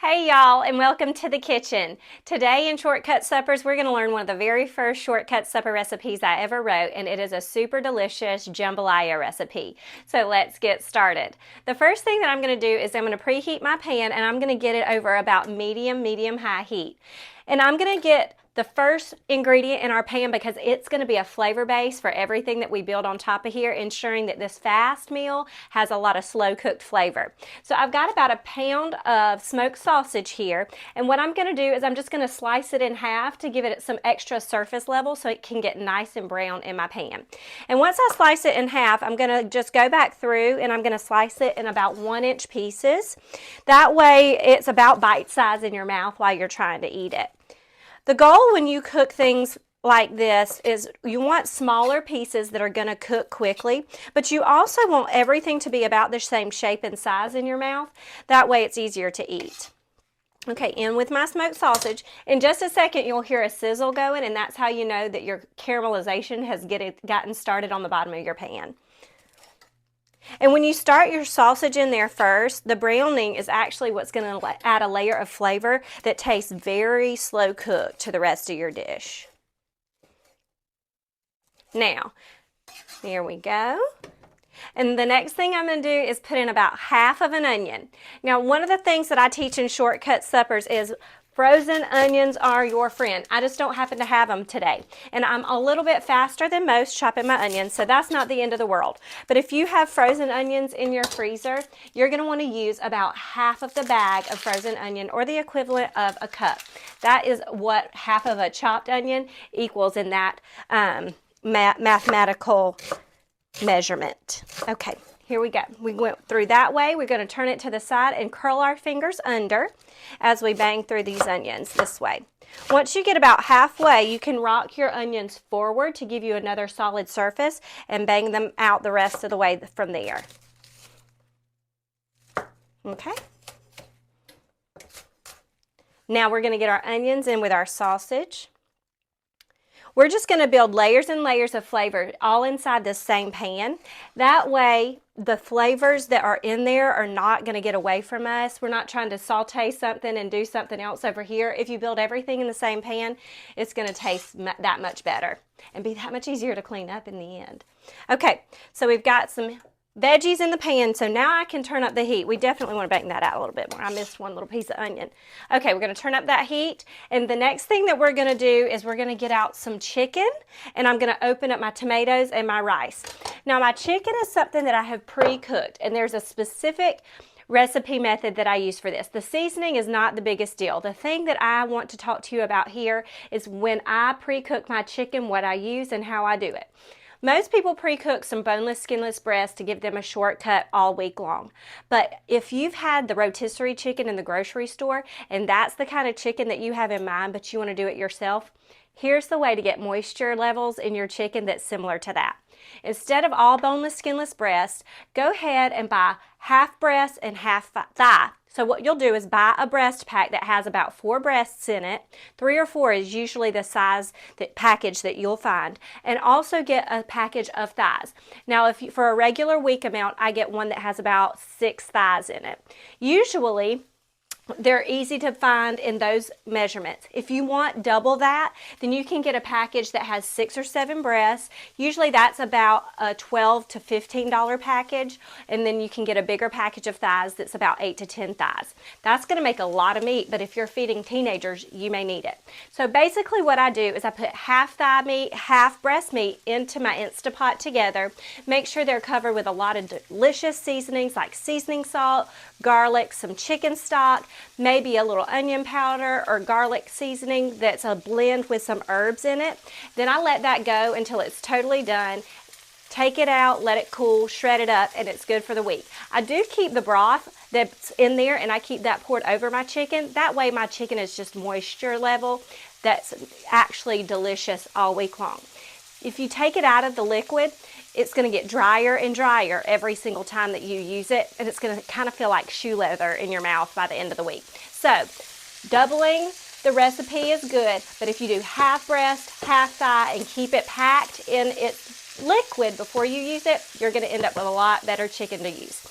Hey y'all, and welcome to the kitchen. Today in Shortcut Suppers, we're going to learn one of the very first shortcut supper recipes I ever wrote, and it is a super delicious jambalaya recipe. So let's get started. The first thing that I'm going to do is I'm going to preheat my pan, and I'm going to get it over about medium-high heat. And I'm going to get the first ingredient in our pan because it's going to be a flavor base for everything that we build on top of here, ensuring that this fast meal has a lot of slow cooked flavor. So I've got about a pound of smoked sausage here, and what I'm going to do is I'm just going to slice it in half to give it some extra surface level so it can get nice and brown in my pan. And once I slice it in half, I'm going to just go back through and I'm going to slice it in about 1-inch pieces. That way it's about bite size in your mouth while you're trying to eat it. The goal when you cook things like this is you want smaller pieces that are going to cook quickly, but you also want everything to be about the same shape and size in your mouth. That way it's easier to eat. Okay, in with my smoked sausage. In just a second, you'll hear a sizzle going, and that's how you know that your caramelization has gotten started on the bottom of your pan. And when you start your sausage in there first, the browning is actually what's going to add a layer of flavor that tastes very slow cooked to the rest of your dish. Now, here we go. And the next thing I'm going to do is put in about half of an onion. Now, one of the things that I teach in Shortcut Suppers is frozen onions are your friend. I just don't happen to have them today. And I'm a little bit faster than most chopping my onions, so that's not the end of the world. But if you have frozen onions in your freezer, you're going to want to use about half of the bag of frozen onion, or the equivalent of a cup. That is what half of a chopped onion equals in that mathematical measurement. Okay, here we go. We went through that way. We're going to turn it to the side and curl our fingers under as we bang through these onions this way. Once you get about halfway, you can rock your onions forward to give you another solid surface and bang them out the rest of the way from there. Okay. Now we're going to get our onions in with our sausage. We're just going to build layers and layers of flavor all inside the same pan. That way, the flavors that are in there are not going to get away from us. We're not trying to saute something and do something else over here. If you build everything in the same pan, it's going to taste that much better and be that much easier to clean up in the end. Okay, so we've got some veggies in the pan, so now I can turn up the heat. We definitely want to bang that out a little bit more. I missed one little piece of onion. Okay, we're going to turn up that heat, and the next thing that we're going to do is we're going to get out some chicken, and I'm going to open up my tomatoes and my rice. Now, my chicken is something that I have pre-cooked, and there's a specific recipe method that I use for this. The seasoning is not the biggest deal. The thing that I want to talk to you about here is when I pre-cook my chicken, what I use and how I do it. Most people pre-cook some boneless, skinless breasts to give them a shortcut all week long. But if you've had the rotisserie chicken in the grocery store, and that's the kind of chicken that you have in mind, but you want to do it yourself, here's the way to get moisture levels in your chicken that's similar to that. Instead of all boneless, skinless breasts, go ahead and buy half breast and half thigh. So what you'll do is buy a breast pack that has about 4 breasts in it. 3 or 4 is usually the size package that you'll find. And also get a package of thighs. Now, for a regular week amount, I get one that has about 6 thighs in it. Usually, they're easy to find in those measurements. If you want double that, then you can get a package that has 6 or 7 breasts. Usually that's about a $12 to $15 package, and then you can get a bigger package of thighs that's about 8 to 10 thighs. That's going to make a lot of meat, but if you're feeding teenagers, you may need it. So basically what I do is I put half thigh meat, half breast meat into my Instapot together. Make sure they're covered with a lot of delicious seasonings like seasoning salt, garlic, some chicken stock, maybe a little onion powder or garlic seasoning that's a blend with some herbs in it. Then I let that go until it's totally done. Take it out, let it cool, shred it up, and it's good for the week. I do keep the broth that's in there, and I keep that poured over my chicken. That way my chicken is just moisture level that's actually delicious all week long. If you take it out of the liquid, it's going to get drier and drier every single time that you use it, and it's going to kind of feel like shoe leather in your mouth by the end of the week. So, doubling the recipe is good, but if you do half breast, half thigh, and keep it packed in its liquid before you use it, you're going to end up with a lot better chicken to use.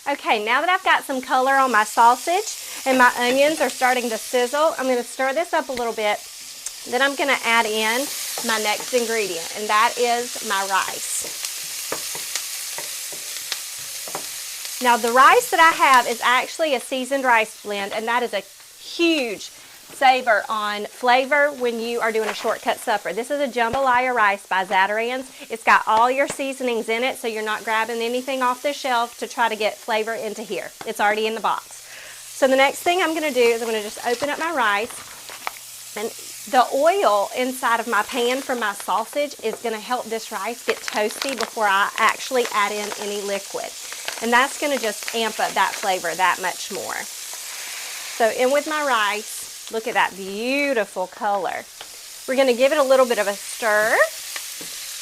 Okay, now that I've got some color on my sausage and my onions are starting to sizzle, I'm going to stir this up a little bit. Then I'm going to add in my next ingredient, and that is my rice. Now the rice that I have is actually a seasoned rice blend, and that is a huge saver on flavor when you are doing a shortcut supper. This is a Jambalaya rice by Zatarain's. It's got all your seasonings in it, so you're not grabbing anything off the shelf to try to get flavor into here. It's already in the box. So the next thing I'm going to do is I'm going to just open up my rice, and the oil inside of my pan from my sausage is going to help this rice get toasty before I actually add in any liquid. And that's going to just amp up that flavor that much more. So in with my rice, look at that beautiful color. We're going to give it a little bit of a stir.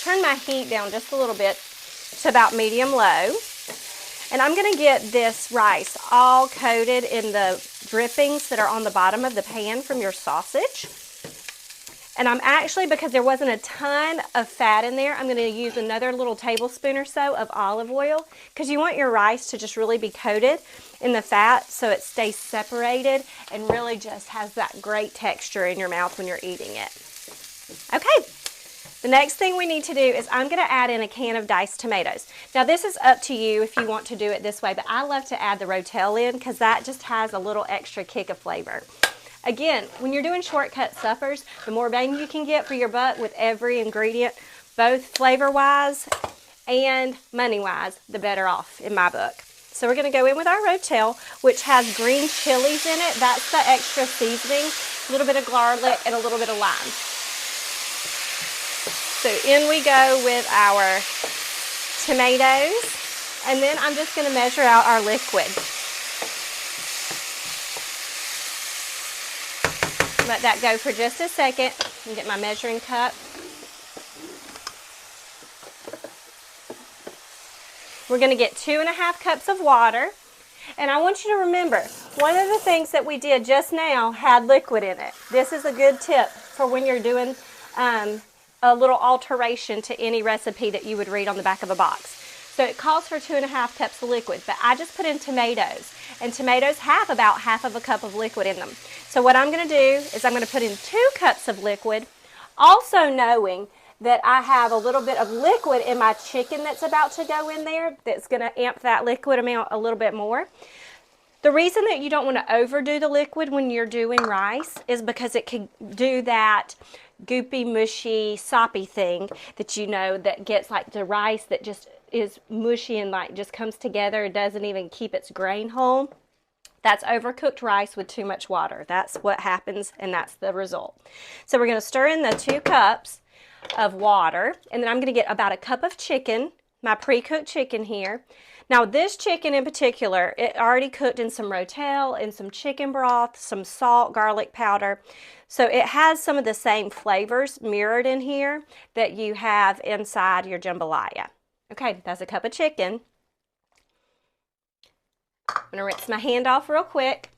Turn my heat down just a little bit to about medium-low. And I'm going to get this rice all coated in the drippings that are on the bottom of the pan from your sausage. And I'm actually, because there wasn't a ton of fat in there, I'm going to use another little tablespoon or so of olive oil, because you want your rice to just really be coated in the fat so it stays separated and really just has that great texture in your mouth when you're eating it. Okay, the next thing we need to do is I'm going to add in a can of diced tomatoes. Now this is up to you if you want to do it this way, but I love to add the Rotel in because that just has a little extra kick of flavor. Again, when you're doing shortcut suppers, the more bang you can get for your buck with every ingredient, both flavor-wise and money-wise, the better off in my book. So we're going to go in with our Rotel, which has green chilies in it. That's the extra seasoning, a little bit of garlic, and a little bit of lime. So in we go with our tomatoes, and then I'm just going to measure out our liquid. Let that go for just a second and get my measuring cup. We're going to get 2.5 cups of water. And I want you to remember, one of the things that we did just now had liquid in it. This is a good tip for when you're doing a little alteration to any recipe that you would read on the back of a box. So it calls for 2.5 cups of liquid, but I just put in tomatoes, and tomatoes have about half of a cup of liquid in them. So what I'm going to do is I'm going to put in 2 cups of liquid, also knowing that I have a little bit of liquid in my chicken that's about to go in there that's going to amp that liquid amount a little bit more. The reason that you don't want to overdo the liquid when you're doing rice is because it can do that goopy, mushy, soppy thing that you know that gets like the rice that just is mushy and like just comes together. It doesn't even keep its grain whole. That's overcooked rice with too much water. That's what happens, and that's the result. So we're going to stir in the 2 cups of water, and then I'm going to get about a cup of chicken, my pre-cooked chicken here. Now this chicken in particular, it already cooked in some Rotel, in some chicken broth, some salt, garlic powder. So it has some of the same flavors mirrored in here that you have inside your jambalaya. Okay, that's a cup of chicken. I'm going to rinse my hand off real quick.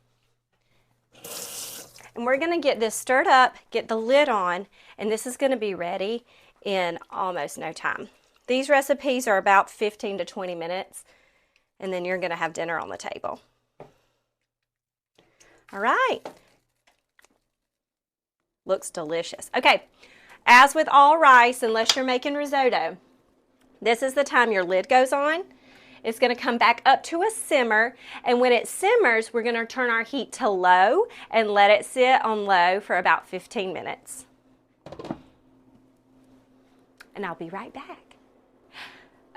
And we're going to get this stirred up, get the lid on, and this is going to be ready in almost no time. These recipes are about 15 to 20 minutes, and then you're going to have dinner on the table. All right. Looks delicious. Okay, as with all rice, unless you're making risotto, this is the time your lid goes on. It's going to come back up to a simmer, and when it simmers, we're going to turn our heat to low and let it sit on low for about 15 minutes. And I'll be right back.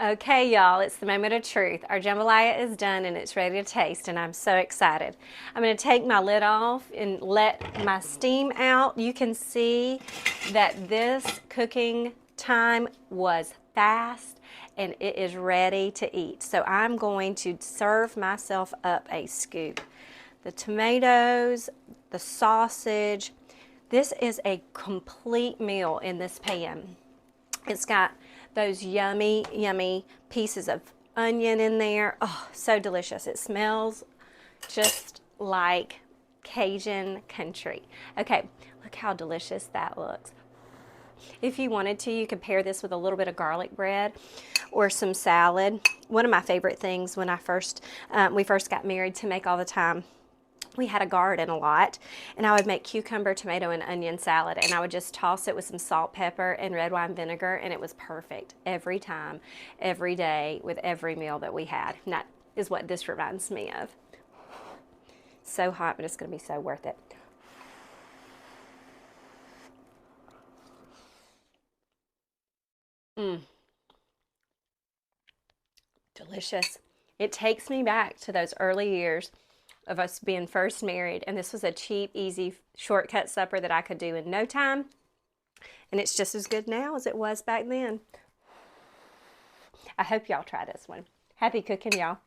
Okay, y'all, it's the moment of truth. Our jambalaya is done and it's ready to taste, and I'm so excited. I'm going to take my lid off and let my steam out. You can see that this cooking time was fast and it is ready to eat. So I'm going to serve myself up a scoop. The tomatoes, the sausage, this is a complete meal in this pan. It's got those yummy, yummy pieces of onion in there. Oh, so delicious. It smells just like Cajun country. Okay, look how delicious that looks. If you wanted to, you could pair this with a little bit of garlic bread or some salad. One of my favorite things when we first got married to make all the time, we had a garden a lot, and I would make cucumber, tomato, and onion salad, and I would just toss it with some salt, pepper, and red wine vinegar, and it was perfect every time, every day, with every meal that we had. And that is what this reminds me of. So hot, but it's going to be so worth it. Delicious. It takes me back to those early years of us being first married, and this was a cheap, easy, shortcut supper that I could do in no time, and it's just as good now as it was back then. I hope y'all try this one. Happy cooking, y'all.